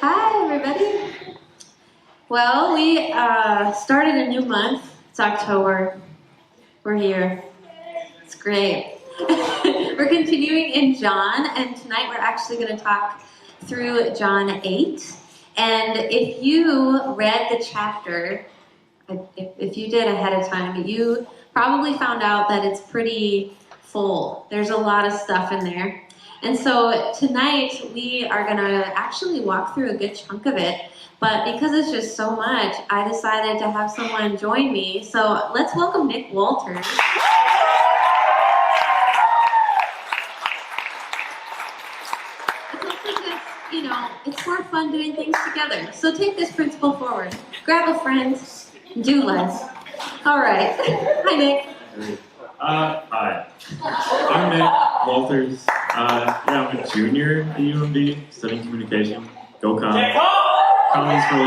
Hi, everybody. Well, we started a new month. It's October. We're here. It's great. We're continuing in John, and tonight we're actually going to talk through John 8. And if you read the chapter, if you did ahead of time, you probably found out that it's pretty full. There's a lot of stuff in there. And so tonight we are going to actually walk through a good chunk of it. But because it's just so much, I decided to have someone join me. So let's welcome Nick Walters. It's also just, it's more fun doing things together. So take this principle forward. Grab a friend, do less. All right. Hi, Nick. Hi. I'm Nick Walters. I'm a junior at UMD, studying communication. Go Com. Commies for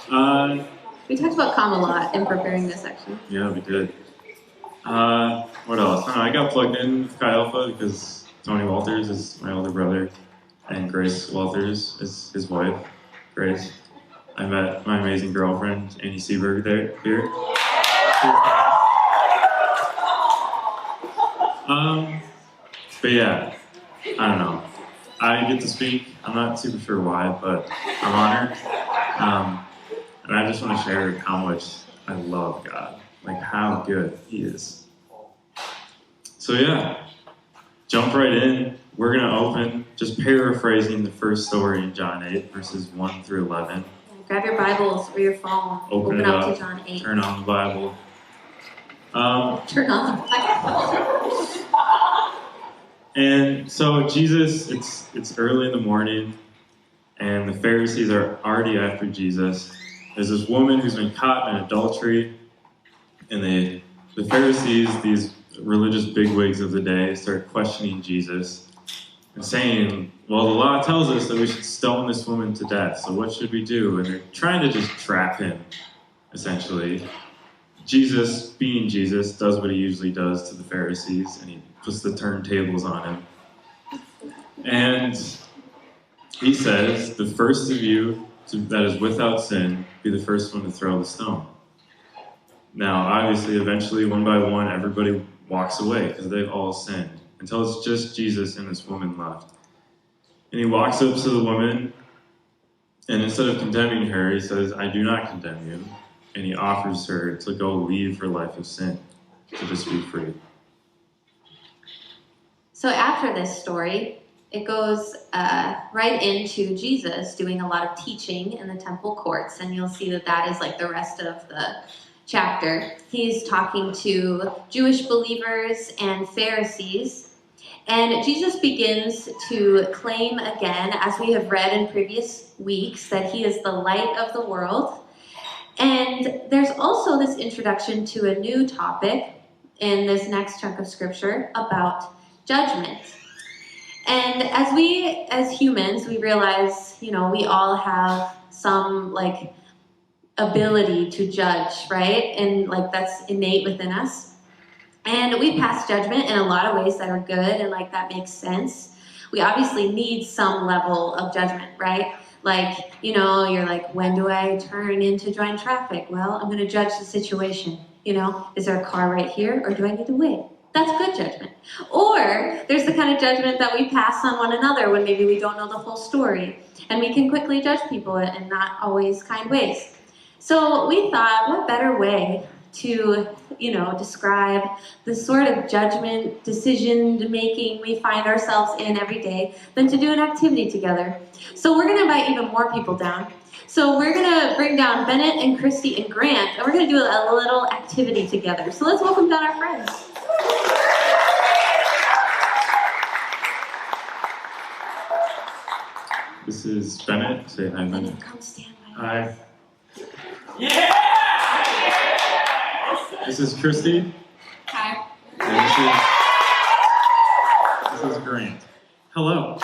life. We talked about Com a lot in preparing this section. Yeah, we did. What else? I got plugged in with Chi Alpha because Tony Walters is my older brother, and Grace Walters is his wife, Grace. I met my amazing girlfriend, Annie Seberg, here. But yeah, I don't know. I get to speak. I'm not super sure why, but I'm honored. And I just want to share how much I love God, like how good He is. So yeah, jump right in. We're going to open, just paraphrasing the first story in John 8, verses 1 through 11. Grab your Bibles or your phone. Open it up up to John 8. Turn on the Bible. Turn on the Bible. And so Jesus, it's early in the morning, and the Pharisees are already after Jesus. There's this woman who's been caught in adultery, and the Pharisees, these religious bigwigs of the day, start questioning Jesus and saying, well, the law tells us that we should stone this woman to death, so what should we do? And they're trying to just trap him, essentially. Jesus, being Jesus, does what he usually does to the Pharisees, and he puts the turntables on him. And he says, the first of you that is without sin, be the first one to throw the stone. Now, obviously, eventually, one by one, everybody walks away because they've all sinned, until it's just Jesus and this woman left. And he walks up to the woman, and instead of condemning her, he says, I do not condemn you. And he offers her to go leave her life of sin, to just be free. So after this story, it goes right into Jesus doing a lot of teaching in the temple courts, and you'll see that is like the rest of the chapter. He's talking to Jewish believers and Pharisees, and Jesus begins to claim again, as we have read in previous weeks, that he is the light of the world. And there's also this introduction to a new topic in this next chunk of scripture about judgment. And as humans, we realize, we all have some ability to judge, right? And that's innate within us. And we pass judgment in a lot of ways that are good and that makes sense. We obviously need some level of judgment, right? You're like, when do I turn in to join traffic? Well, I'm going to judge the situation. Is there a car right here or do I need to wait? That's good judgment. Or there's the kind of judgment that we pass on one another when maybe we don't know the full story. And we can quickly judge people in not always kind ways. So we thought, what better way to, describe the sort of judgment, decision-making we find ourselves in every day than to do an activity together. So we're going to invite even more people down. So we're going to bring down Bennett and Christy and Grant, and we're going to do a little activity together. So let's welcome down our friends. This is Bennett. Say hi, Bennett. Come stand by. Hi. Yeah! This is Christy. Hi. And this is Grant. Hello.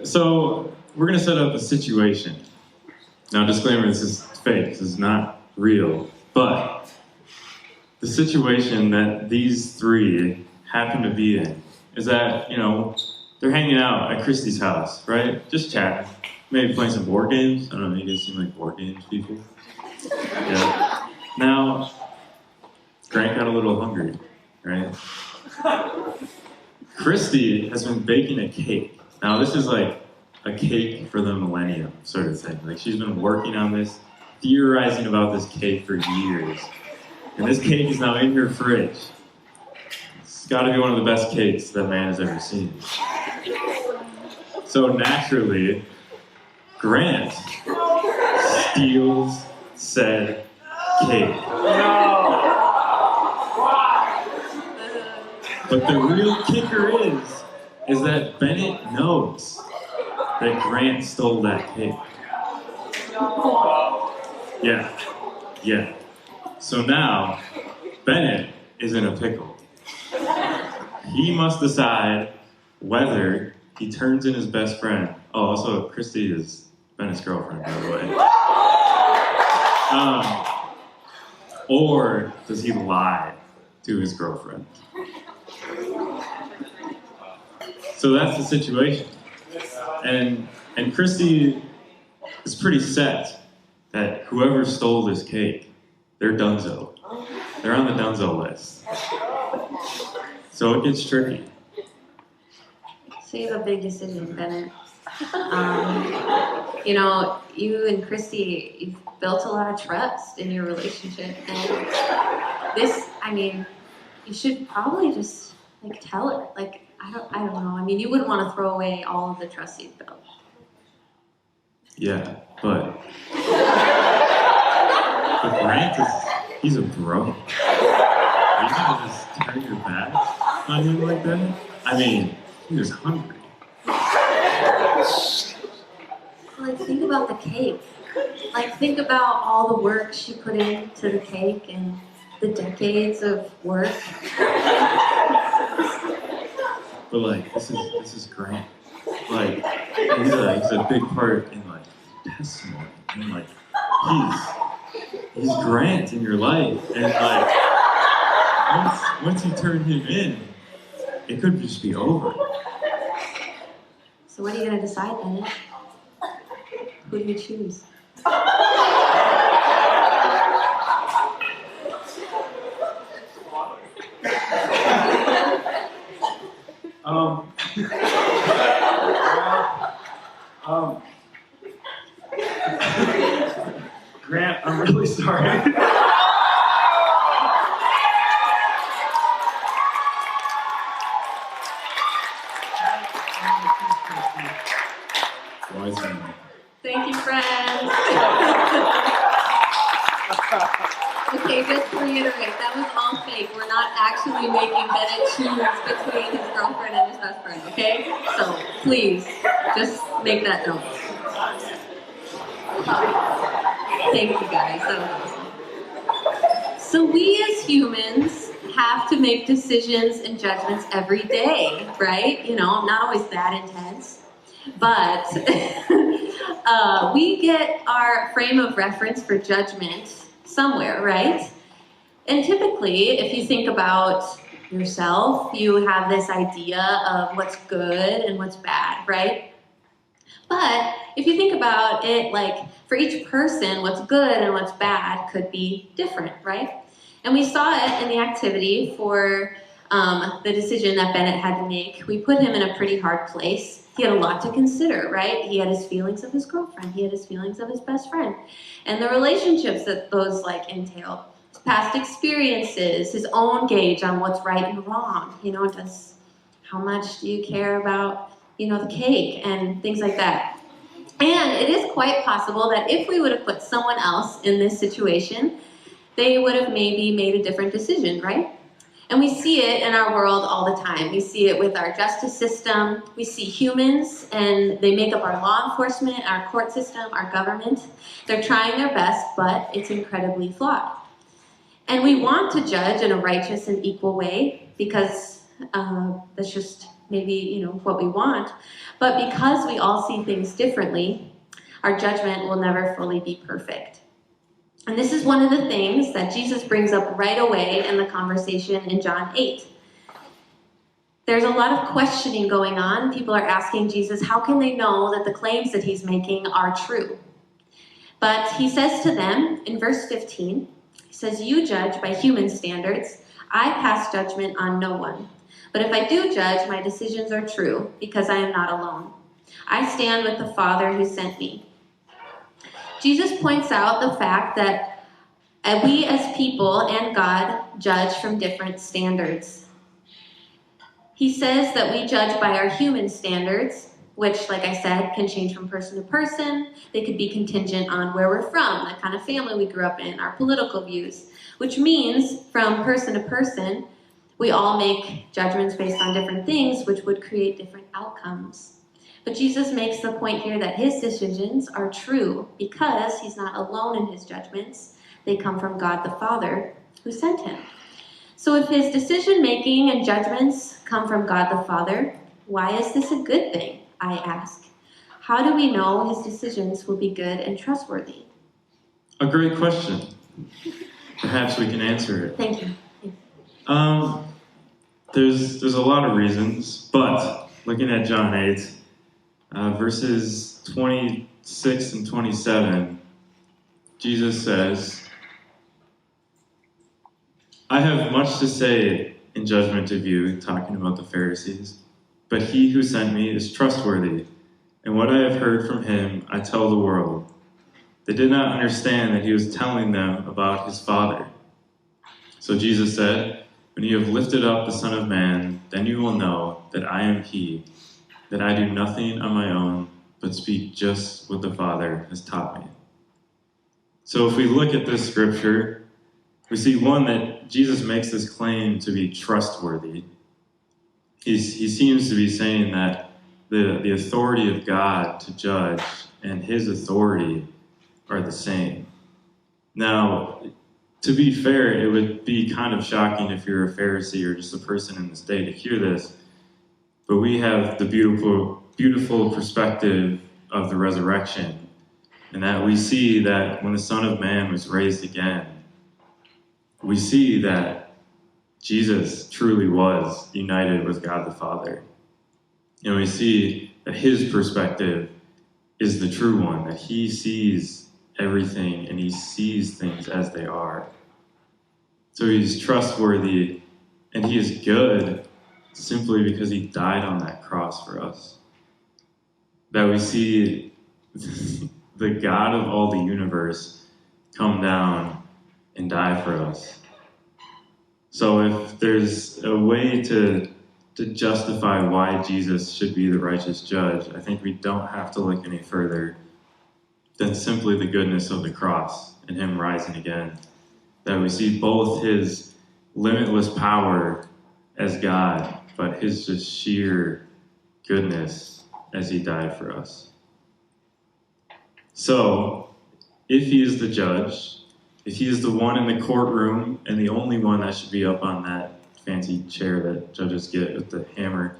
So we're going to set up a situation. Now, disclaimer, this is fake. This is not real. But the situation that these three happen to be in is that, they're hanging out at Christy's house, right? Just chatting. Maybe playing some board games. I don't know, you guys seem like board games people. Yeah. Now, Grant got a little hungry, right? Christy has been baking a cake. Now, this is like a cake for the millennium sort of thing. Like, she's been working on this, theorizing about this cake for years. And this cake is now in her fridge. It's got to be one of the best cakes that man has ever seen. So naturally, Grant steals said cake. But the real kicker is that Bennett knows that Grant stole that cake. Yeah. So now, Bennett is in a pickle. He must decide whether he turns in his best friend. Oh, also, Christy is Bennett's girlfriend, by the way. Or does he lie to his girlfriend? So that's the situation. And Christy is pretty set that whoever stole this cake, they're donezo. They're on the donezo list. So it gets tricky. So you have a big decision, Bennett. You and Christy, you've built a lot of trust in your relationship. And you should probably just, tell her. I don't know. You wouldn't want to throw away all of the trust you've built. Yeah, but Grant he's a bro. Are you gonna just turn your back on him like that? He was hungry. Think about the cake. Think about all the work she put into the cake and the decades of work. But this is Grant. He's a big part in testimony. And he's Grant in your life. And once you turn him in, it could just be over. So what are you gonna decide, Bennett? Who do you choose? Grant, I'm really sorry. Thank you, friends. Okay, just to reiterate, that was all fake. We're not actually making Bennett choose between his girlfriend and his best friend, okay? So please, just make that note. Thank you, guys. That was awesome. So we as humans have to make decisions and judgments every day, right? Not always that intense. But we get our frame of reference for judgment somewhere, right? And typically, if you think about yourself, you have this idea of what's good and what's bad, right? But if you think about it, for each person, what's good and what's bad could be different, right? And we saw it in the activity for the decision that Bennett had to make. We put him in a pretty hard place. He had a lot to consider, right? He had his feelings of his girlfriend. He had his feelings of his best friend. And the relationships that those entailed. His past experiences, his own gauge on what's right and wrong. How much do you care about, the cake and things like that. And it is quite possible that if we would have put someone else in this situation, they would have maybe made a different decision, right? And we see it in our world all the time. We see it with our justice system. We see humans, and they make up our law enforcement, our court system, our government. They're trying their best, but it's incredibly flawed. And we want to judge in a righteous and equal way because that's just maybe, what we want. But because we all see things differently, our judgment will never fully be perfect. And this is one of the things that Jesus brings up right away in the conversation in John 8. There's a lot of questioning going on. People are asking Jesus, how can they know that the claims that he's making are true? But he says to them in verse 15, he says, "You judge by human standards. I pass judgment on no one. But if I do judge, my decisions are true, because I am not alone. I stand with the Father who sent me." Jesus points out the fact that we as people and God judge from different standards. He says that we judge by our human standards, which, like I said, can change from person to person. They could be contingent on where we're from, the kind of family we grew up in, our political views, which means from person to person, we all make judgments based on different things, which would create different outcomes. But Jesus makes the point here that his decisions are true because he's not alone in his judgments. They come from God the Father who sent him. So if his decision-making and judgments come from God the Father, why is this a good thing, I ask? How do we know his decisions will be good and trustworthy? A great question. Perhaps we can answer it. Thank you. There's a lot of reasons, but looking at John 8, verses 26 and 27, Jesus says, "I have much to say in judgment of you," talking about the Pharisees, "but he who sent me is trustworthy, and what I have heard from him I tell the world." They did not understand that he was telling them about his Father. So Jesus said, "When you have lifted up the Son of Man, then you will know that I am he, that I do nothing on my own, but speak just what the Father has taught me." So if we look at this scripture, we see one that Jesus makes this claim to be trustworthy. He seems to be saying that the authority of God to judge and his authority are the same. Now, to be fair, it would be kind of shocking if you're a Pharisee or just a person in this day to hear this, but we have the beautiful perspective of the resurrection, and that we see that when the Son of Man was raised again, we see that Jesus truly was united with God the Father. And we see that his perspective is the true one, that he sees everything and he sees things as they are. So he's trustworthy and he is good simply because he died on that cross for us. That we see the God of all the universe come down and die for us. So if there's a way to justify why Jesus should be the righteous judge, I think we don't have to look any further than simply the goodness of the cross and him rising again. That we see both his limitless power as God, but his just sheer goodness as he died for us. So, if he is the judge, if he is the one in the courtroom and the only one that should be up on that fancy chair that judges get with the hammer,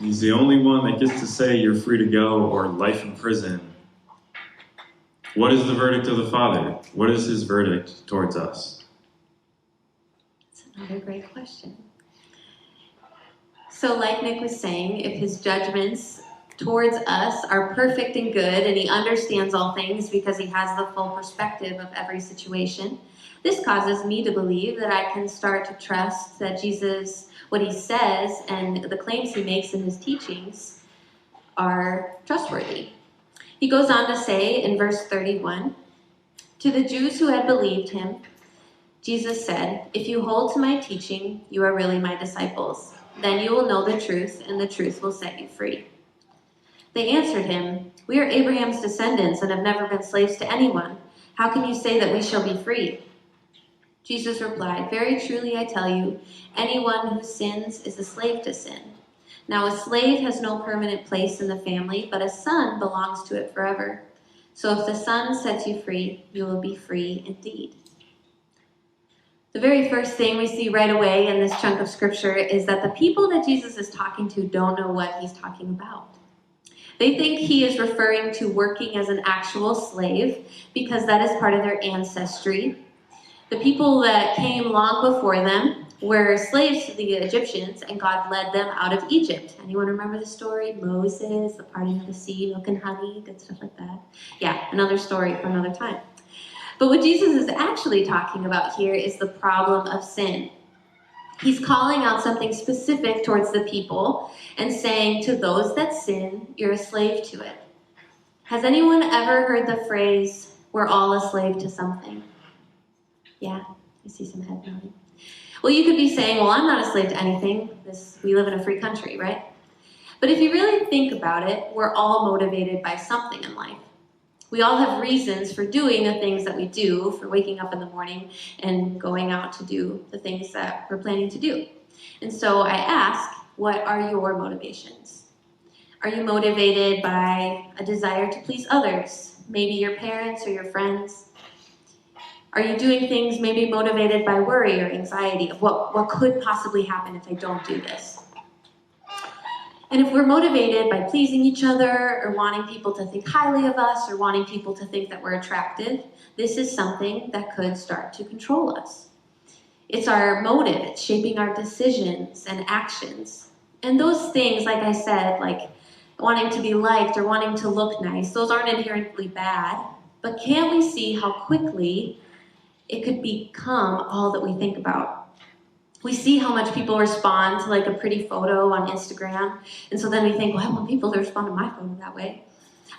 he's the only one that gets to say you're free to go or life in prison. What is the verdict of the Father? What is his verdict towards us? That's another great question. So like Nick was saying, if his judgments towards us are perfect and good, and he understands all things because he has the full perspective of every situation, this causes me to believe that I can start to trust that Jesus, what he says and the claims he makes in his teachings are trustworthy. He goes on to say in verse 31, "To the Jews who had believed him, Jesus said, 'If you hold to my teaching, you are really my disciples. Then you will know the truth, and the truth will set you free.' They answered him, 'We are Abraham's descendants and have never been slaves to anyone. How can you say that we shall be free?' Jesus replied, 'Very truly I tell you, anyone who sins is a slave to sin. Now a slave has no permanent place in the family, but a son belongs to it forever. So if the Son sets you free, you will be free indeed.'" The very first thing we see right away in this chunk of scripture is that the people that Jesus is talking to don't know what he's talking about. They think he is referring to working as an actual slave because that is part of their ancestry. The people that came long before them were slaves to the Egyptians, and God led them out of Egypt. Anyone remember the story? Moses, the parting of the sea, milk and honey, good stuff like that. Yeah, another story for another time. But what Jesus is actually talking about here is the problem of sin. He's calling out something specific towards the people and saying, to those that sin, you're a slave to it. Has anyone ever heard the phrase, we're all a slave to something? Yeah, I see some head nodding. Well, you could be saying, well, I'm not a slave to anything. We live in a free country, right? But if you really think about it, we're all motivated by something in life. We all have reasons for doing the things that we do, for waking up in the morning and going out to do the things that we're planning to do. And so I ask, what are your motivations? Are you motivated by a desire to please others? Maybe your parents or your friends? Are you doing things maybe motivated by worry or anxiety of what could possibly happen if I don't do this? And if we're motivated by pleasing each other or wanting people to think highly of us or wanting people to think that we're attractive, this is something that could start to control us. It's our motive. It's shaping our decisions and actions. And those things, like I said, like wanting to be liked or wanting to look nice, those aren't inherently bad. But can't we see how quickly it could become all that we think about? We see how much people respond to like a pretty photo on Instagram, and so then we think, well, I want people to respond to my photo that way.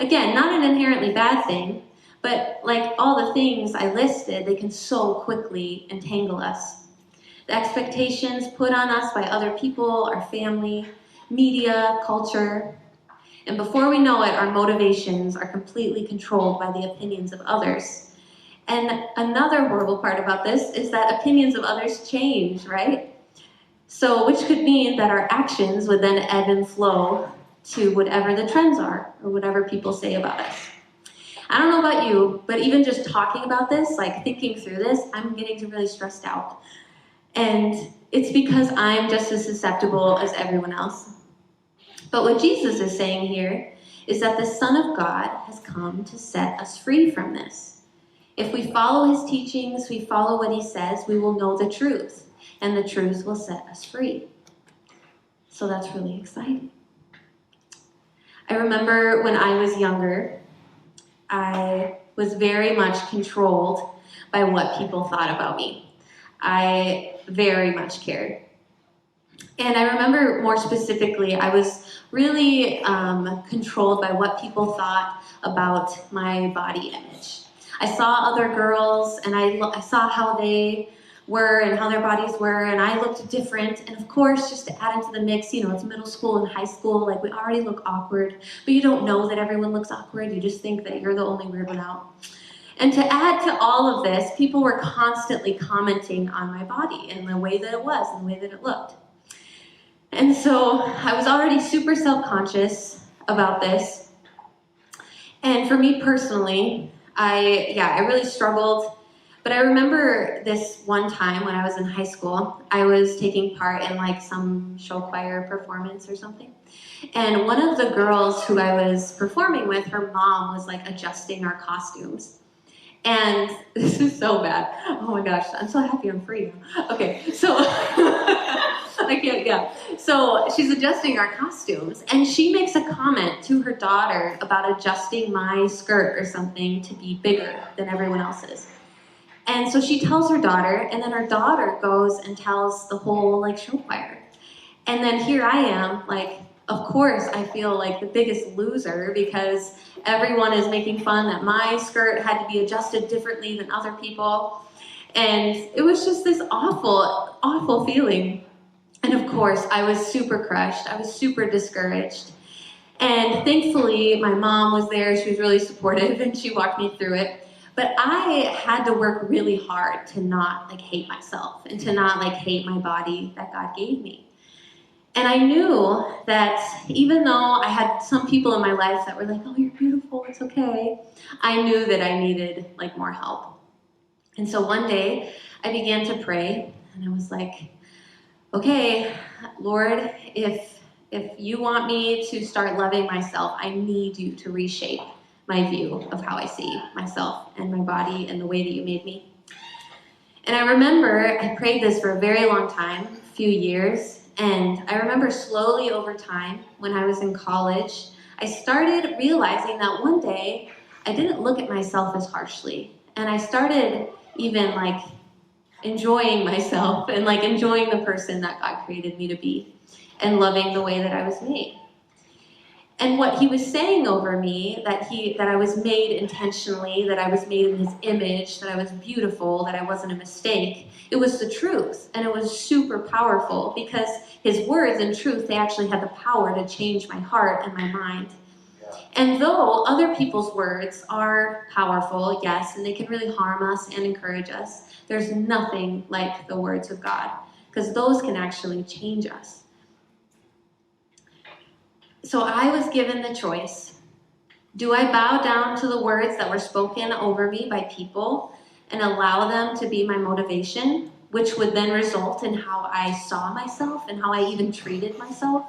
Again, not an inherently bad thing, but like all the things I listed, they can so quickly entangle us. The expectations put on us by other people, our family, media, culture, and before we know it, our motivations are completely controlled by the opinions of others. And another horrible part about this is that opinions of others change, right? So, which could mean that our actions would then ebb and flow to whatever the trends are or whatever people say about us. I don't know about you, but even just talking about this, like thinking through this, I'm getting really stressed out. And it's because I'm just as susceptible as everyone else. But what Jesus is saying here is that the Son of God has come to set us free from this. If we follow his teachings, we follow what he says, we will know the truth, and the truth will set us free. So that's really exciting. I remember when I was younger, I was very much controlled by what people thought about me. I very much cared. And I remember more specifically, I was really controlled by what people thought about my body image. I saw other girls, and I saw how they were and how their bodies were, and I looked different. And of course, just to add into the mix, it's middle school and high school, like we already look awkward, but you don't know that everyone looks awkward. You just think that you're the only weird one out. And to add to all of this, people were constantly commenting on my body and the way that it was and the way that it looked. And so I was already super self-conscious about this. And for me personally, I really struggled. But I remember this one time when I was in high school, I was taking part in like some show choir performance or something. And one of the girls who I was performing with, her mom was like adjusting our costumes. And this is so bad. Oh my gosh, I'm so happy I'm free now. Okay, so So she's adjusting our costumes, and she makes a comment to her daughter about adjusting my skirt or something to be bigger than everyone else's. And so she tells her daughter, and then her daughter goes and tells the whole like show choir. And then here I am, like, of course I feel like the biggest loser because everyone is making fun that my skirt had to be adjusted differently than other people. And it was just this awful, awful feeling. And of course, I was super crushed. I was super discouraged. And thankfully, my mom was there. She was really supportive, and she walked me through it. But I had to work really hard to not like hate myself and to not like hate my body that God gave me. And I knew that even though I had some people in my life that were like, oh, you're beautiful, it's okay, I knew that I needed like more help. And so one day I began to pray, and I was like, okay, Lord, if you want me to start loving myself, I need you to reshape my view of how I see myself and my body and the way that you made me. And I remember I prayed this for a very long time, a few years, and I remember slowly over time, when I was in college, I started realizing that one day I didn't look at myself as harshly. And I started even like enjoying myself and like enjoying the person that God created me to be and loving the way that I was made. And what he was saying over me, that I was made intentionally, that I was made in his image, that I was beautiful, that I wasn't a mistake, it was the truth. And it was super powerful because his words and truth, they actually had the power to change my heart and my mind. And though other people's words are powerful, yes, and they can really harm us and encourage us, there's nothing like the words of God, because those can actually change us. So I was given the choice. Do I bow down to the words that were spoken over me by people and allow them to be my motivation, which would then result in how I saw myself and how I even treated myself?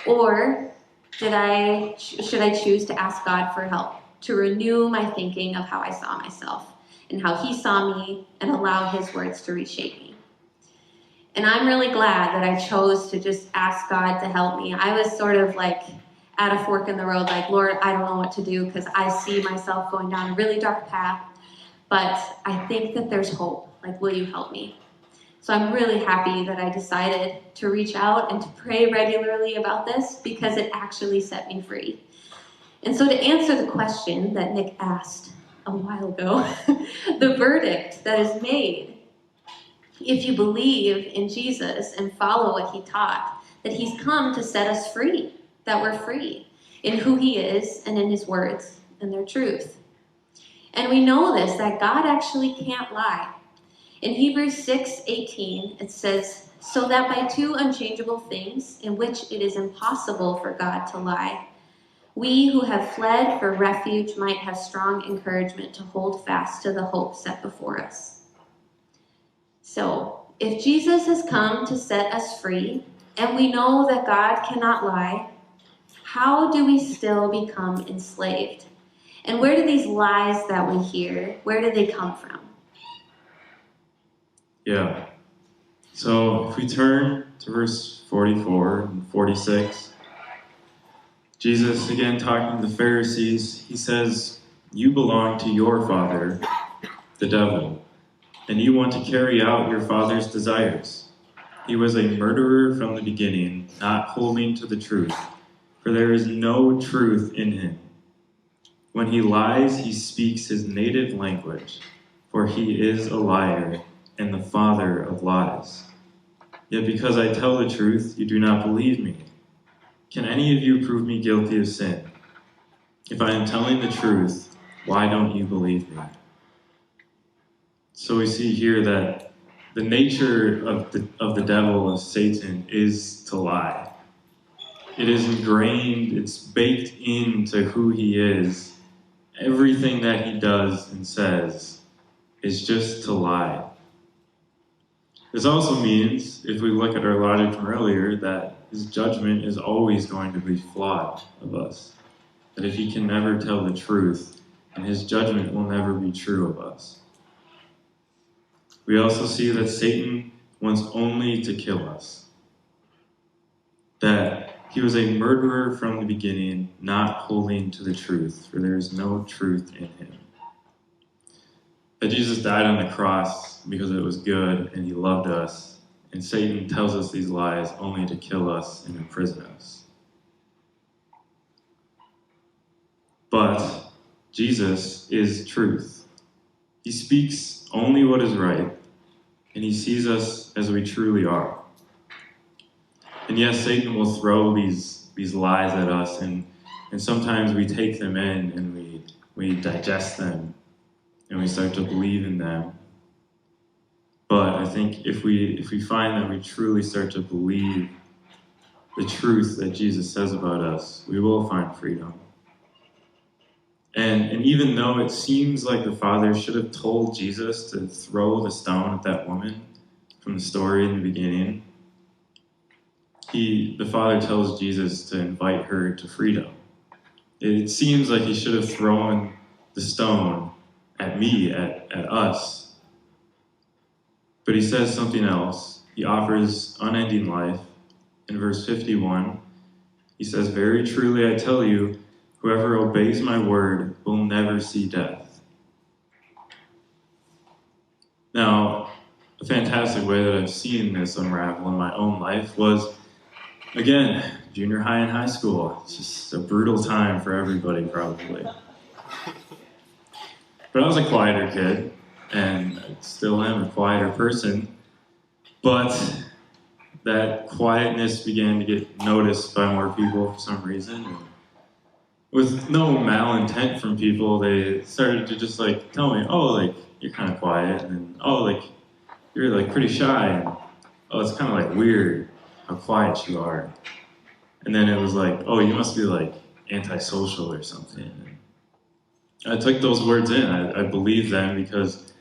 Or should I choose to ask God for help, to renew my thinking of how I saw myself and how he saw me and allow his words to reshape me? And I'm really glad that I chose to just ask God to help me. I was sort of like at a fork in the road, like, Lord, I don't know what to do because I see myself going down a really dark path, but I think that there's hope. Like, will you help me? So I'm really happy that I decided to reach out and to pray regularly about this because it actually set me free. And so to answer the question that Nick asked a while ago, the verdict that is made, if you believe in Jesus and follow what he taught, that he's come to set us free, that we're free in who he is and in his words and their truth. And we know this, that God actually can't lie. In Hebrews 6:18, it says, so that by two unchangeable things in which it is impossible for God to lie, we who have fled for refuge might have strong encouragement to hold fast to the hope set before us. So, if Jesus has come to set us free, and we know that God cannot lie, how do we still become enslaved? And where do these lies that we hear, where do they come from? Yeah. So if we turn to verse 44 and 46, Jesus, again talking to the Pharisees, he says, you belong to your father, the devil, and you want to carry out your father's desires. He was a murderer from the beginning, not holding to the truth, for there is no truth in him. When he lies, he speaks his native language, for he is a liar and the father of lies. Yet because I tell the truth, you do not believe me. Can any of you prove me guilty of sin? If I am telling the truth, why don't you believe me? So we see here that the nature of the devil, of Satan, is to lie. It is ingrained, it's baked into who he is. Everything that he does and says is just to lie. This also means, if we look at our logic from earlier, that his judgment is always going to be flawed of us. That if he can never tell the truth, and his judgment will never be true of us. We also see that Satan wants only to kill us. That he was a murderer from the beginning, not holding to the truth, for there is no truth in him. That Jesus died on the cross because it was good and he loved us, and Satan tells us these lies only to kill us and imprison us. But Jesus is truth. He speaks only what is right, and he sees us as we truly are. And yes, Satan will throw these lies at us, and sometimes we take them in and we digest them and we start to believe in them. But I think if we find that we truly start to believe the truth that Jesus says about us, we will find freedom. And even though it seems like the Father should have told Jesus to throw the stone at that woman from the story in the beginning, the Father tells Jesus to invite her to freedom. It seems like he should have thrown the stone at me, at us. But he says something else. He offers unending life. In verse 51, he says, "Very truly I tell you, whoever obeys my word will never see death." Now, a fantastic way that I've seen this unravel in my own life was, again, junior high and high school. It's just a brutal time for everybody, probably. But I was a quieter kid, and I still am a quieter person. But that quietness began to get noticed by more people for some reason. And with no malintent from people, they started to just like tell me, "Oh, like you're kind of quiet," and "Oh, like you're like pretty shy," and "Oh, it's kind of like weird how quiet you are." And then it was like, "Oh, you must be like antisocial or something." And I took those words in. I believed them because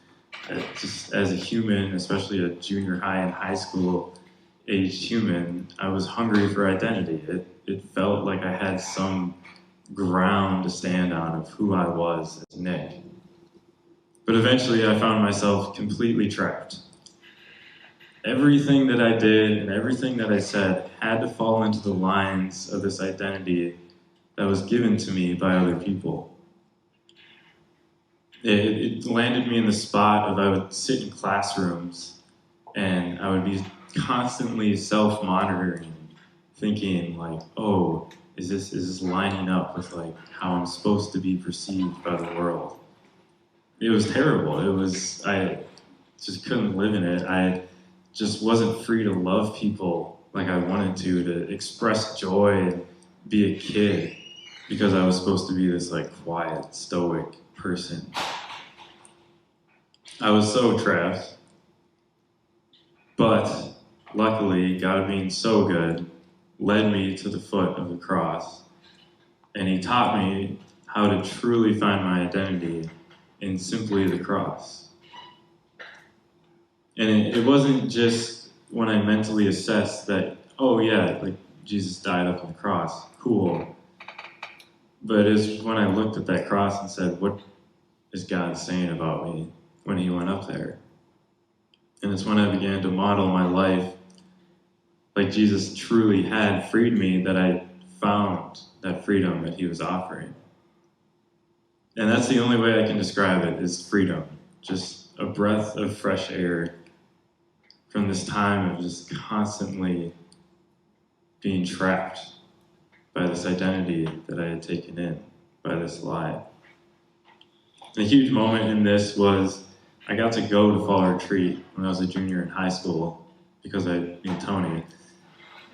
just as a human, especially a junior high and high school aged human, I was hungry for identity. It felt like I had some ground to stand on of who I was as Nick. But eventually I found myself completely trapped. Everything that I did and everything that I said had to fall into the lines of this identity that was given to me by other people. It landed me in the spot of I would sit in classrooms and I would be constantly self-monitoring, thinking like, "Oh, is this lining up with like how I'm supposed to be perceived by the world?" It was terrible. I just couldn't live in it. I just wasn't free to love people like I wanted to express joy and be a kid because I was supposed to be this like quiet, stoic person. I was so trapped, but luckily, God being so good led me to the foot of the cross, and he taught me how to truly find my identity in simply the cross. And it wasn't just when I mentally assessed that, "Oh yeah, like Jesus died up on the cross, cool." But it's when I looked at that cross and said, "What is God saying about me when he went up there?" And it's when I began to model my life like Jesus truly had freed me that I found that freedom that he was offering. And that's the only way I can describe it, is freedom. Just a breath of fresh air from this time of just constantly being trapped by this identity that I had taken in, by this lie. And a huge moment in this was I got to go to fall retreat when I was a junior in high school because I knew Tony.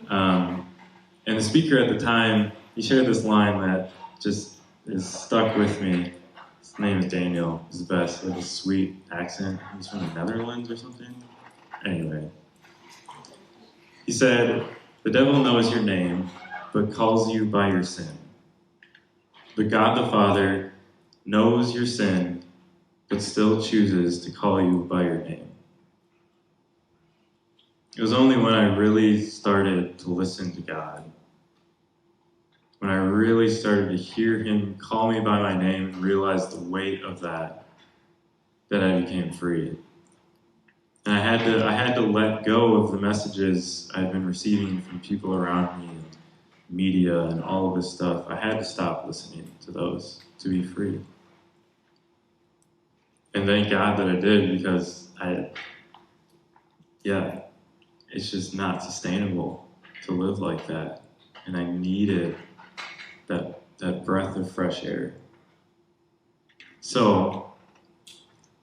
And the speaker at the time, he shared this line that just is stuck with me. His name is Daniel. He's the best, with a sweet accent. He's from the Netherlands or something. Anyway, he said, "The devil knows your name, but calls you by your sin. But God the Father knows your sin, but still chooses to call you by your name." It was only when I really started to listen to God, when I really started to hear him call me by my name and realize the weight of that I became free. And I had to let go of the messages I'd been receiving from people around me and media and all of this stuff. I had to stop listening to those to be free. And thank God that I did, because it's just not sustainable to live like that. And I needed that breath of fresh air. So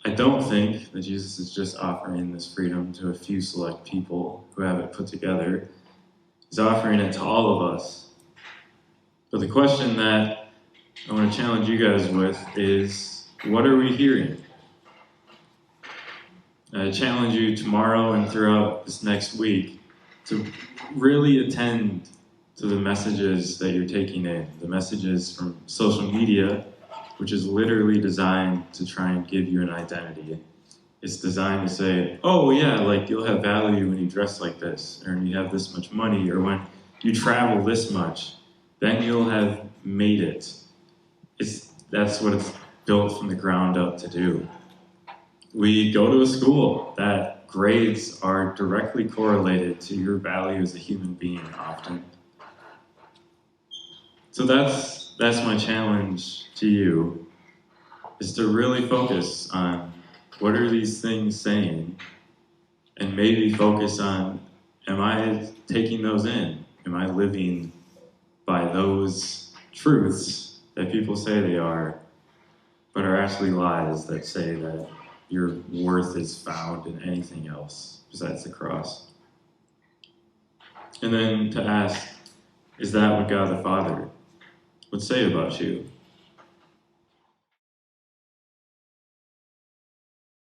I don't think that Jesus is just offering this freedom to a few select people who have it put together. He's offering it to all of us. But the question that I want to challenge you guys with is, what are we hearing? I challenge you tomorrow and throughout this next week to really attend to the messages that you're taking in, the messages from social media, which is literally designed to try and give you an identity. It's designed to say, "Oh yeah, like you'll have value when you dress like this, or when you have this much money, or when you travel this much, then you'll have made it." That's what it's built from the ground up to do. We go to a school that grades are directly correlated to your value as a human being often. So that's my challenge to you, is to really focus on what are these things saying, and maybe focus on, am I taking those in? Am I living by those truths that people say they are, but are actually lies that say that your worth is found in anything else besides the cross? And then to ask, is that what God the Father would say about you?